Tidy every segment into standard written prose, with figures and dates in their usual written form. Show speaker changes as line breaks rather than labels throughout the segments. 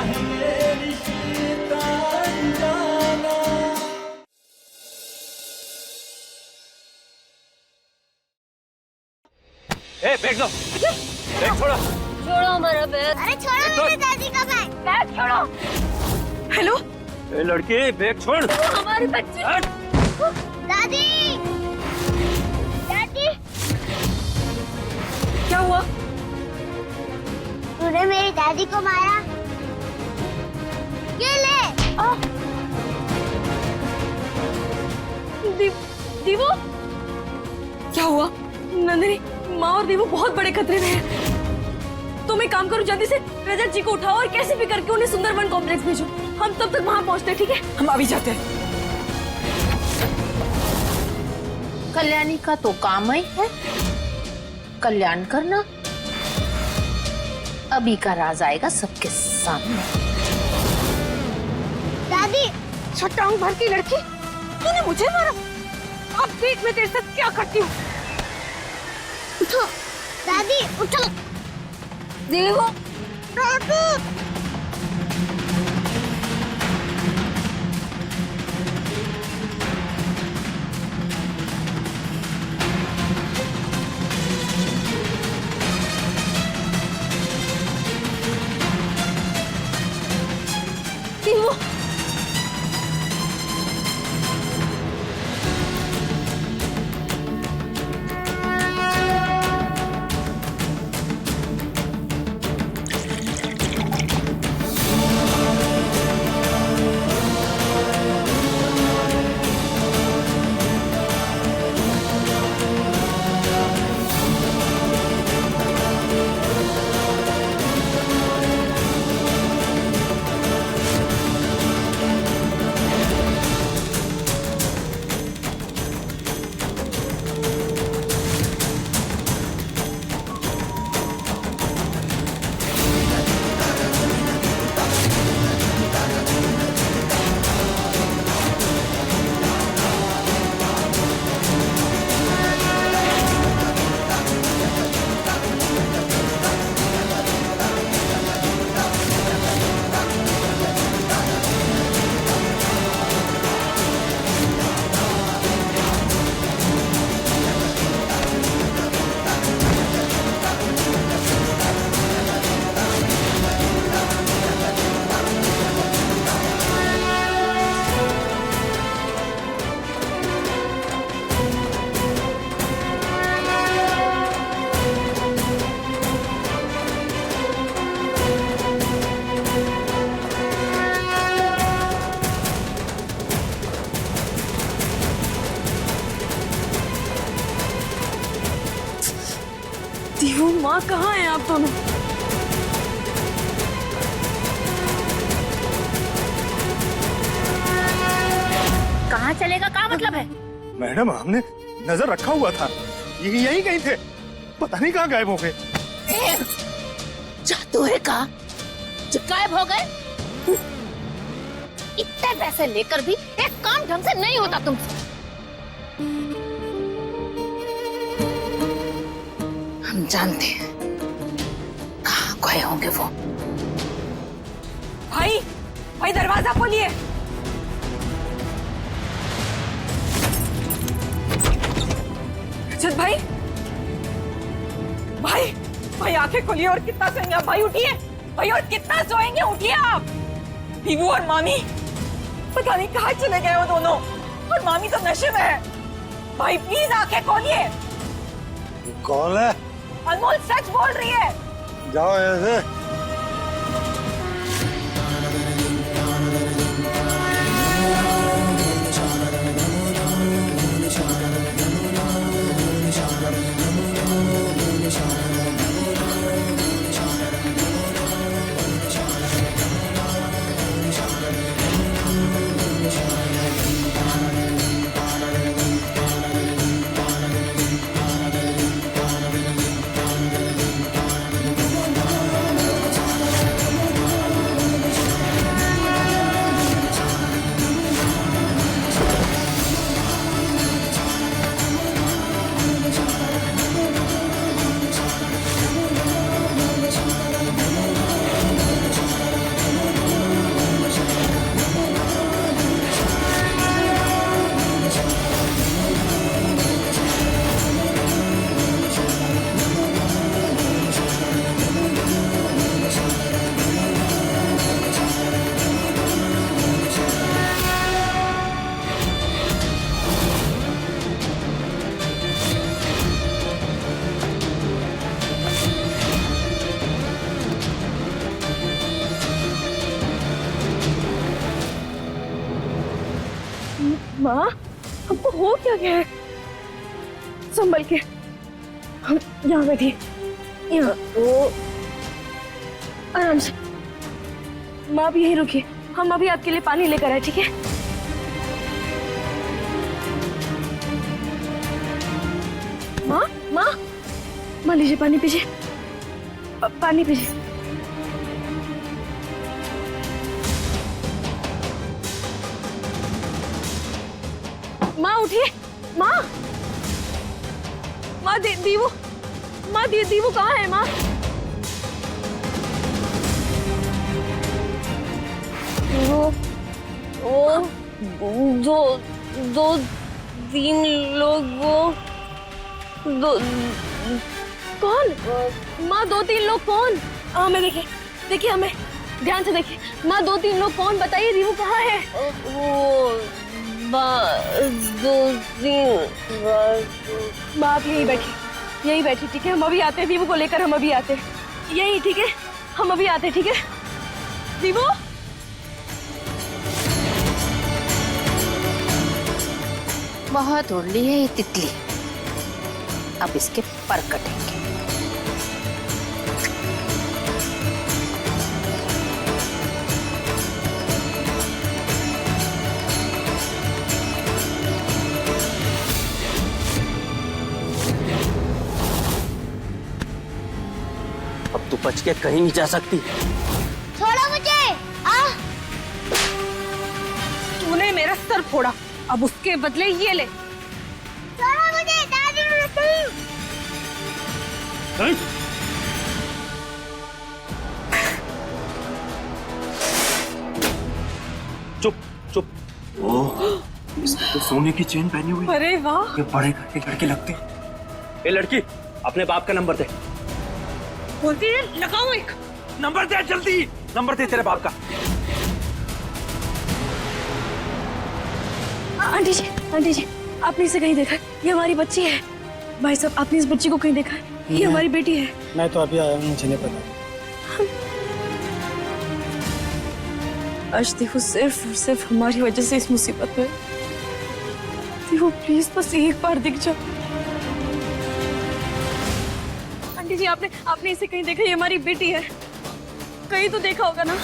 है ये रिश्ता अनजाना।
ए, बैग दो। बैग छोड़ो।
छोड़ो हमारा बैग। अरे छोड़ो मेरे दादी का बैग। बैग छोड़ो। हेलो।
ए लड़की, बैग छोड़।
हमारे बच्चे। दादी। दादी।
क्या हुआ?
तूने मेरी दादी को मारा। ये ले।
दीवो? क्या हुआ? नंदिनी, माँ और दीवो बहुत बड़े खतरे में हैं। तुम एक काम करो, जल्दी से रजत जी को उठाओ और कैसे भी करके उन्हें सुंदरवन कॉम्प्लेक्स भेजो। हम तब तक वहाँ पहुँचते हैं, ठीक है? हम अभी जाते हैं।
कल्याणी का तो काम ही है कल्याण करना। अभी का राज आएगा सबके सामने।
दादी।
शटांग भर की लड़की, तूने मुझे मारा। अब देख मैं तेरे साथ क्या करती हूँ।
उठो दादी, उठो।
दीवो,
दादी।
दीवो। दीवो, माँ कहाँ है आप दोनों?
कहाँ चलेगा, क्या मतलब है?
मैडम, हमने नजर रखा हुआ था, ये यहीं कहीं थे, पता नहीं कहाँ गायब हो गए।
जादू है का जो गायब हो गए? इतने पैसे लेकर भी एक काम ढंग से नहीं होता तुमसे। हम जानते हैं कहाँ गए होंगे वो।
भाई, भाई दरवाजा खोलिए। रजत भाई, भाई, भाई आंखें खोलिए। और कितना सोएंगे आप? भाई उठिए, भाई और कितना सोएंगे? उठिए आप। दीवो और मामी पता नहीं कहाँ चले गए वो दोनों, और मामी तो नशे में है। भाई प्लीज आंखें खोलिए।
कौन है?
अनमोल सच बोल रही है।
जाओ ऐसे।
माँ, हमको हो क्या गया है? संभल के, हम यहाँ बैठिए, यहाँ वो आराम से। माँ भी यहीं रुकिए, हम अभी आपके लिए पानी लेकर आए, ठीक है? माँ, माँ, माँ लीजिए पानी पीजिए, पानी पीजिए। माँ उठिए, माँ, माँ दीवू, माँ दीवू कहाँ है माँ? वो दो तीन लोग, वो कौन? माँ 2-3 लोग कौन? हमें देखिए हमें ध्यान से देखिए। माँ 2-3 लोग कौन, बताइए दीवू कहाँ है? वो 2-3 माँ आप यही बैठी, ठीक है? हम अभी आते हैं, दीवू को लेकर हम अभी आते हैं, यही, ठीक है? हम अभी आते हैं, ठीक है? दीवू,
बहुत उड़ ली है ये तितली, अब इसके पर कटेंगे।
अब तू बच के कहीं नहीं जा सकती।
छोड़ो मुझे।
तूने मेरा सर फोड़ा, अब उसके बदले ये ले।
छोड़ो मुझे, दादी
चुप चुप। ओह, इसने तो सोने की चेन पहनी हुई।
अरे वाह,
ये बड़े घर के लड़के लगते हैं। ए लड़की, अपने बाप का नंबर दे।
बोलती है लगाओ एक
नंबर दे, जल्दी नंबर दे तेरे बाप का।
आंटी जी, आपने इसे कहीं देखा? ये हमारी बच्ची है। भाई साहब, आपने इस बच्ची को कहीं देखा? ये हमारी बेटी है।
मैं तो अभी आया हूँ, मुझे नहीं पता।
आज देखो, सिर्फ और सिर्फ हमारी वजह से इस मुसीबत में। देखो प्लीज, बस एक बार दिख जाओ। आंटी जी, आपने इसे कहीं देखा? ये हमारी बेटी है, कहीं तो देखा होगा ना?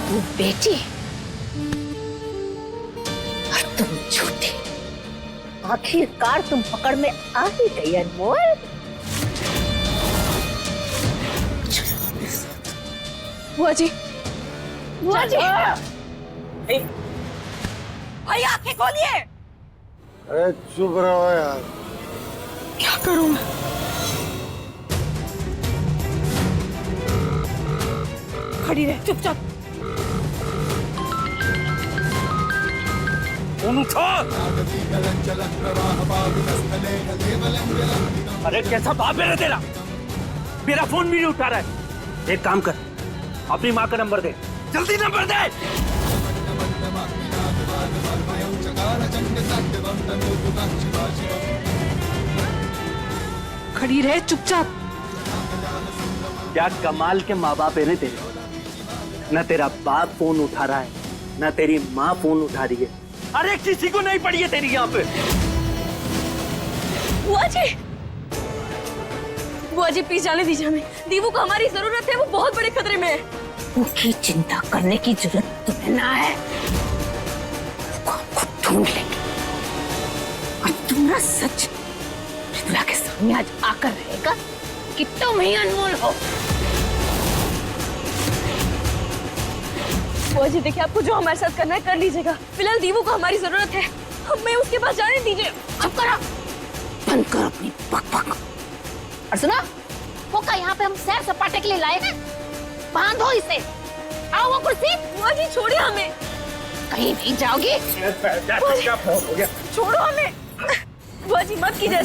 वो बेटी और तुम झूठे। आखिरकार तुम पकड़ में आ ही गई अनमोल।
बुआ जी, भाई आंखें खोलिए।
अरे चुप रहो यार।
क्या करूं मैं? खड़ी रहे चुपचाप।
अरे कैसा बाप है तेरा? मेरा फोन भी नहीं उठा रहा है। एक काम कर, अपनी माँ का नंबर दे, जल्दी नंबर दे।
खड़ी रहे चुपचाप।
क्या कमाल के माँ बाप है रे तेरे। न तेरा बाप फोन उठा रहा है, न तेरी माँ फोन उठा रही है। अरे किसी को नहीं पड़ी है तेरी यहाँ पे।
बुआ जी प्लीज जाने दीजिए हमें। दीवू को हमारी जरूरत है, वो बहुत बड़े खतरे में है।
उसकी चिंता करने की जरूरत तुम्हें ना है। उसको हम खुद ढूंढ लेंगे और तुम्हारा सच मृदुला के सामने आज आकर रहेगा कि तुम ही अनमोल हो।
बुआ जी देखिए, आपको जो हमारे साथ करना है कर लीजिएगा। फिलहाल दीवू को हमारी जरूरत है, हमें उसके पास जाने दीजिए।
चुप करो, बंद करो अपनी बकबक। और सुनो, वो का यहाँ पे हम सैर सपाटे के लिए लाए हैं। बांधो इसे। आओ वो कुर्सी।
बुआ जी छोड़िए हमें।
कहीं नहीं जाओगी।
छोड़ो हमें। बुआ जी मत कीजिए।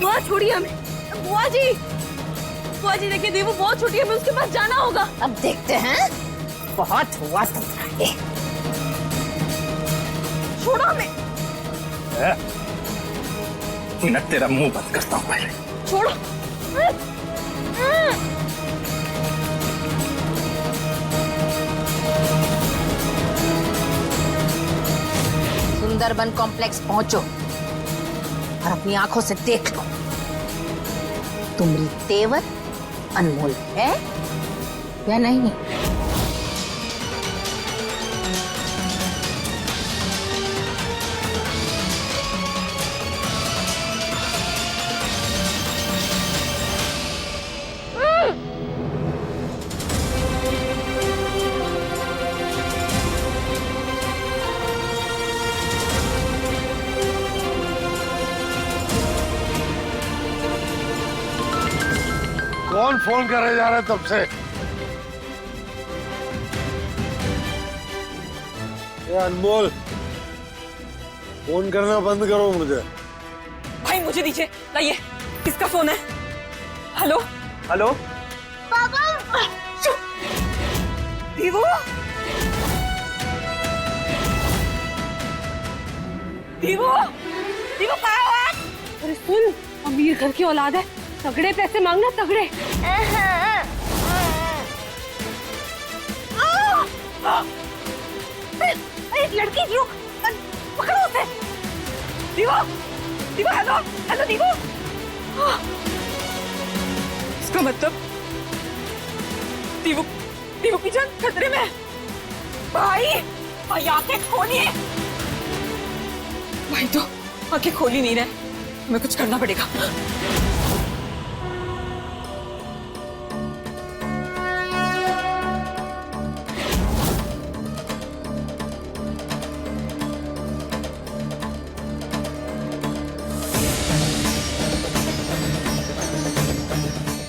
बुआ छोड़िए हमें। बुआ जी बुआ जी देखिए दीपू बहुत छोटी है, हमें उसके पास जाना होगा।
अब देखते हैं, बहुत हुआ तुम्हारा ये।
छोड़ो हमें,
मैं तेरा मुंह बंद करता हूँ पहले।
छोड़ो।
सुंदरबन कॉम्प्लेक्स पहुंचो और अपनी आंखों से देख लो, तुम्हारी तेवर अनमोल है या नहीं।
कौन फोन करे जा रहा है तब से? ये अनमोल, फोन करना बंद करो मुझे।
भाई मुझे दीजिए, लाइए, किसका फोन है? हेलो
हेलो
पापा।
दीपू, दीपू, दीपू कहाँ हो आप? अरे सुन, अमीर घर की औलाद है, तगड़े पैसे मांगना, तगड़े। एक लड़की जो पकड़ो उसे। Deepu, Deepu, hello hello Deepu. इसका मतलब दीपू, दीपू की जान खतरे में है। भाई, भाई आंखें खोलिए। भाई तो आंखें खोल ही नहीं रहे, हमें कुछ करना पड़ेगा।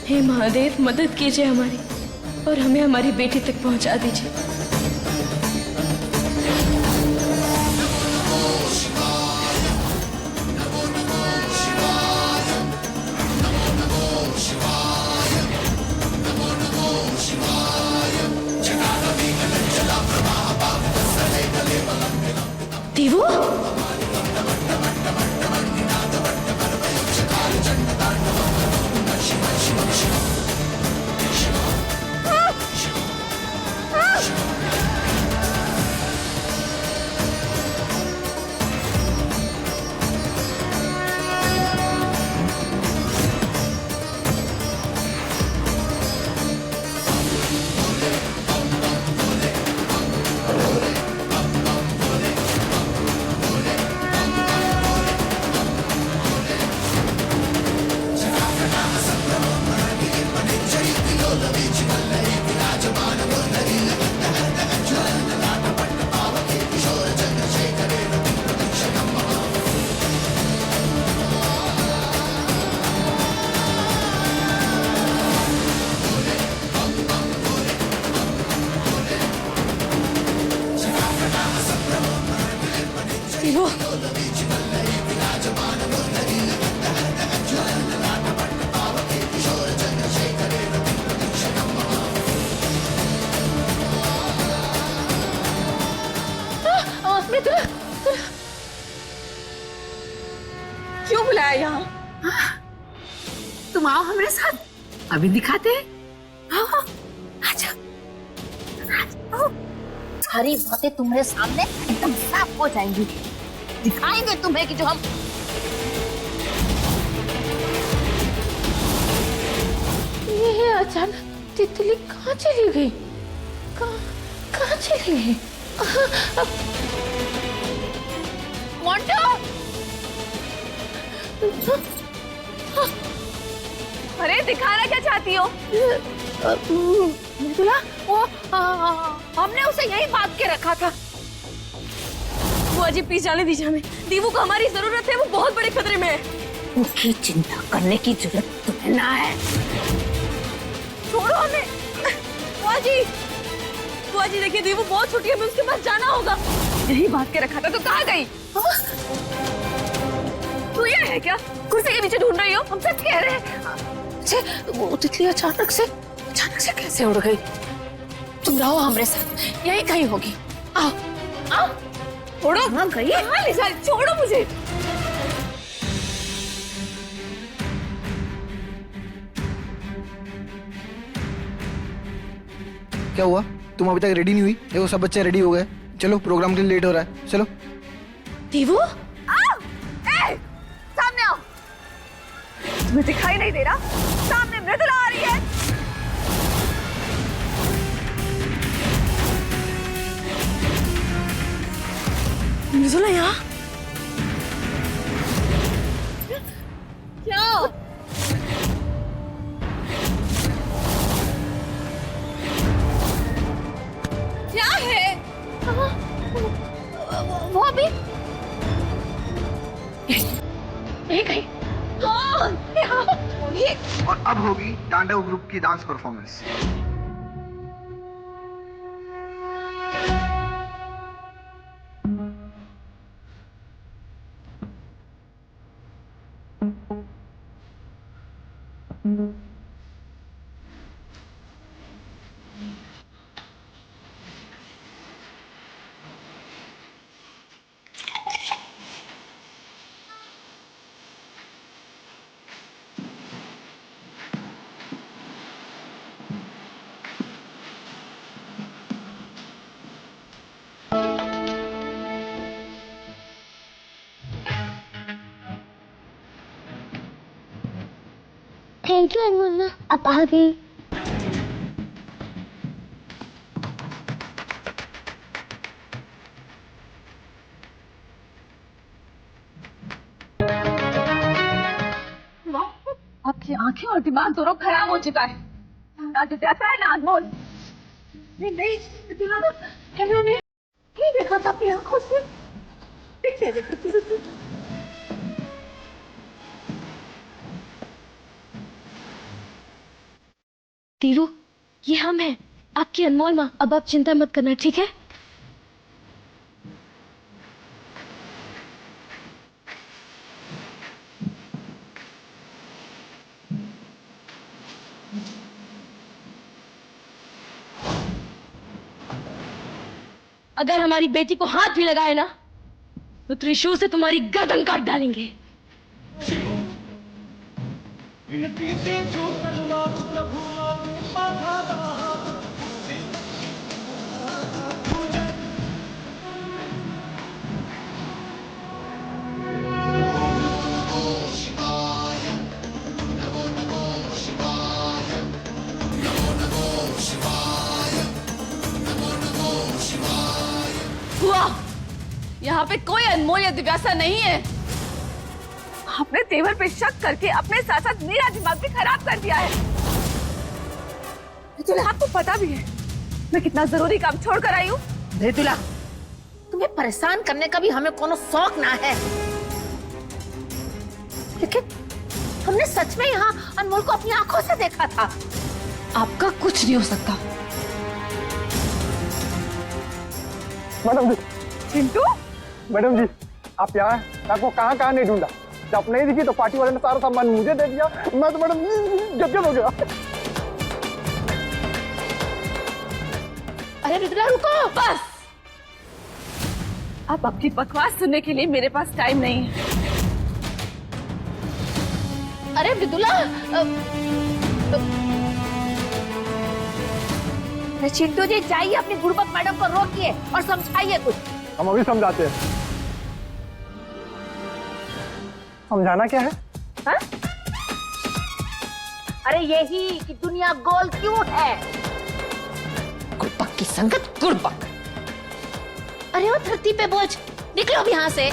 हे महादेव, मदद कीजिए हमारी और हमें हमारी बेटी तक पहुंचा दीजिए। दीपू, दीपू, क्यों बुलाया यहाँ?
तुम आओ हमारे साथ, अभी दिखाते हैं। आओ, आजा। सारी बातें तुम्हारे सामने एकदम साफ हो जाएंगी, दिखाएंगे तुम्हें कि जो हम। ये अचानक तितली कहाँ चली गई? कहाँ चली गई? मोंटो!
अरे दिखाना क्या चाहती हो?
मृदुला, वो हमने उसे यही बांध के रखा था।
बुआ जी प्लीज जाने दीजिए हमें, दीपू को हमारी जरूरत है, वो बहुत बड़े खतरे में है।
उसकी चिंता करने की जरूरत तुम्हें ना है।
छोड़ो हमें। बुआ जी, बुआ जी देखिए दीपू बहुत छोटी है, हमें उसके पास जाना होगा। यही बांध के रखा था, तो कहाँ गई? तू ये है क्या? कुर्सी के नीचे ढूंढ रही हो? हम सच कह रहे हैं।
वो तितली अचानक से कैसे उड़ गई? तुम रहो हमारे साथ, यही कहीं होगी। आओ आओ, उड़ो। हाँ गई, छोड़ो मुझे।
क्या हुआ? तुम अभी तक रेडी नहीं हुई? देखो सब बच्चे रेडी हो गए, चलो प्रोग्राम के लिए लेट हो रहा है, चलो।
दीवू, आओ! ए, सामने आओ। तुम्हें दिखाई नहीं दे रहा? सामने मृदुला आ रही है। मृदुला यहाँ? क्या? क्या है? वो अभी नहीं गई।
और अब होगी तांडव ग्रुप की डांस परफॉर्मेंस।
थैंक यू अनमोल, अब आ गई।
आपकी आंखें और दिमाग दोनों खराब हो चुका है। ना जैसा है ना अनमोल। नहीं इन्होंने नहीं देखा था अपनी आंखों से। दीवू, ये हम हैं, आपकी अनमोल माँ। अब आप चिंता मत करना, ठीक है? अगर हमारी बेटी को हाथ भी लगाए ना, तो त्रिशूल से तुम्हारी गर्दन काट डालेंगे। हुआ, यहाँ पे कोई अनमोल या दिव्यासा नहीं है। आपने तेवर पे शक करके अपने साथ साथ मेरा दिमाग भी खराब कर दिया है। मृदुला, आपको पता भी है मैं कितना जरूरी काम छोड़ कर आई हूँ।
मृदुला, तुम्हें परेशान करने का भी हमें कोनो शौक ना है, लेकिन हमने सच में यहाँ अनमोल को अपनी आंखों से देखा था।
आपका कुछ नहीं हो सकता।
मैडम जी,
चिंटू,
मैडम जी, आप यहाँ हैं? आपको कहाँ कहाँ नहीं ढूंढा। जब नहीं दिखी तो पार्टी वाले ने सारा सामान मुझे दे दिया। मैं तो मैडम गदगद हो गया।
अरे मृदुला रुको, बस। अब आपकी बकवास सुनने के लिए मेरे पास टाइम नहीं है। अरे मृदुला,
चिंटू जी जाइए, अपनी बुड़बक मैडम को रोकिए और समझाइए कुछ।
हम अभी समझाते हैं। समझाना क्या है?
हा? अरे यही कि दुनिया गोल क्यों है। गुड़बक की संगत गुड़बक। अरे वो धरती पे बोझ, निकलो अब यहाँ से।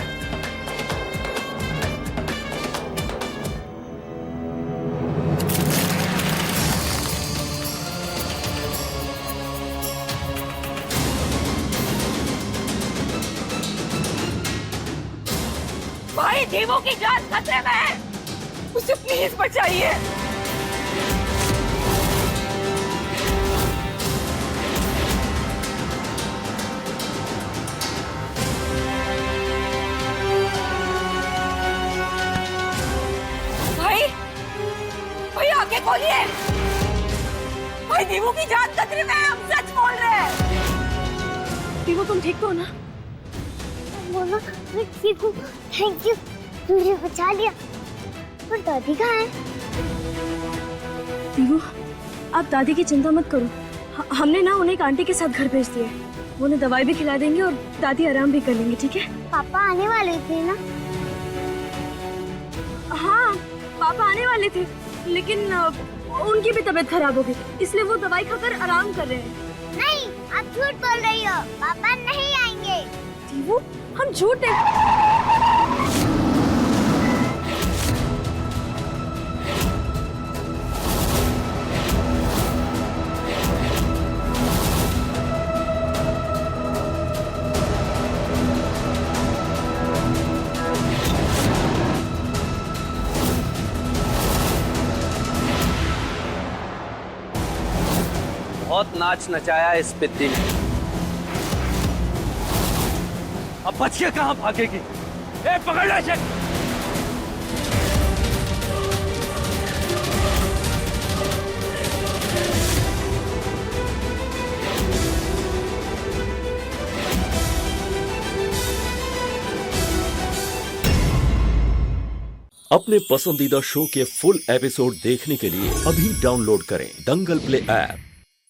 भाई, देवों की जान खतरे में है, उसे प्लीज बचाइए। भाई, भाई
आंखें खोलिए। भाई दीवू की जान खतरे में है, हम सच बोल रहे हैं।
दीवू तुम ठीक तो हो ना?
बोलो मैं ठीक हूँ, थैंक यू, मुझे बचा लिया। और दादी कहाँ है?
दीवू आप दादी की चिंता मत करो, हमने ना उन्हें एक आंटी के साथ घर भेज दिया है। वो उन्हें दवाई भी खिला देंगे और दादी आराम भी कर लेंगे, ठीक है?
पापा आने वाले थे ना?
हाँ पापा आने वाले थे, लेकिन उनकी भी तबीयत खराब हो गई, इसलिए वो दवाई खाकर आराम कर रहे हैं।
नहीं, आप झूठ बोल रही हो, पापा नहीं आएंगे।
दीवू हम झूठ है।
बहुत नाच नचाया इस पिद्दी ने, अब बच के कहां भागेगी? ए पकड़ ले इसे।
अपने पसंदीदा शो के फुल एपिसोड देखने के लिए अभी डाउनलोड करें दंगल प्ले ऐप।